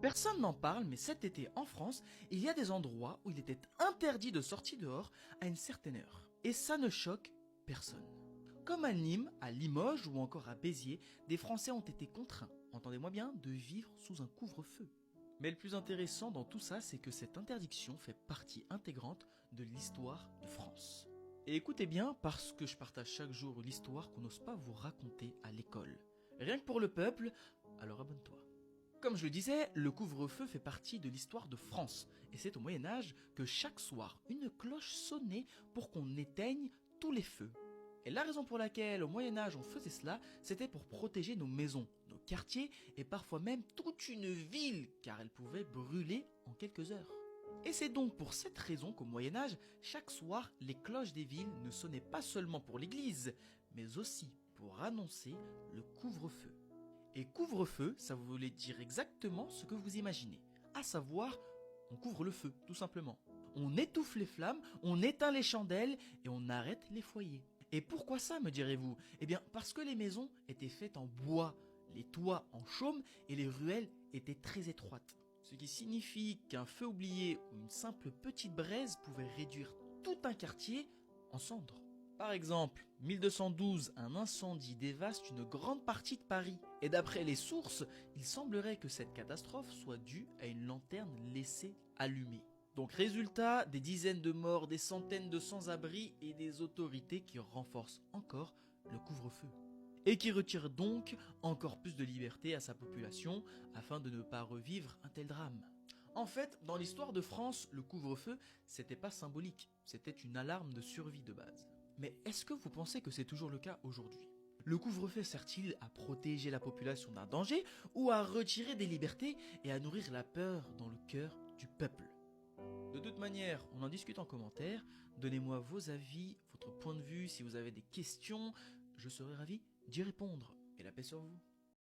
Personne n'en parle, mais cet été en France, il y a des endroits où il était interdit de sortir dehors à une certaine heure. Et ça ne choque personne. Comme à Nîmes, à Limoges ou encore à Béziers, des Français ont été contraints, entendez-moi bien, de vivre sous un couvre-feu. Mais le plus intéressant dans tout ça, c'est que cette interdiction fait partie intégrante de l'histoire de France. Et écoutez bien, parce que je partage chaque jour l'histoire qu'on n'ose pas vous raconter à l'école. Rien que pour le peuple, alors abonne-toi. Comme je le disais, le couvre-feu fait partie de l'histoire de France. Et c'est au Moyen-Âge que chaque soir, une cloche sonnait pour qu'on éteigne tous les feux. Et la raison pour laquelle au Moyen-Âge on faisait cela, c'était pour protéger nos maisons, nos quartiers et parfois même toute une ville, car elle pouvait brûler en quelques heures. Et c'est donc pour cette raison qu'au Moyen-Âge, chaque soir, les cloches des villes ne sonnaient pas seulement pour l'église, mais aussi pour annoncer le couvre-feu. Et couvre-feu, ça voulait dire exactement ce que vous imaginez, à savoir, on couvre le feu, tout simplement. On étouffe les flammes, on éteint les chandelles et on arrête les foyers. Et pourquoi ça, me direz-vous? Eh bien, parce que les maisons étaient faites en bois, les toits en chaume et les ruelles étaient très étroites. Ce qui signifie qu'un feu oublié ou une simple petite braise pouvait réduire tout un quartier en cendres. Par exemple, 1212, un incendie dévaste une grande partie de Paris. Et d'après les sources, il semblerait que cette catastrophe soit due à une lanterne laissée allumée. Donc résultat, des dizaines de morts, des centaines de sans-abri et des autorités qui renforcent encore le couvre-feu. Et qui retirent donc encore plus de liberté à sa population afin de ne pas revivre un tel drame. En fait, dans l'histoire de France, le couvre-feu, c'était pas symbolique, c'était une alarme de survie de base. Mais est-ce que vous pensez que c'est toujours le cas aujourd'hui? Le couvre-feu sert-il à protéger la population d'un danger ou à retirer des libertés et à nourrir la peur dans le cœur du peuple? De toute manière, on en discute en commentaire, donnez-moi vos avis, votre point de vue, si vous avez des questions, je serai ravi d'y répondre. Et la paix sur vous.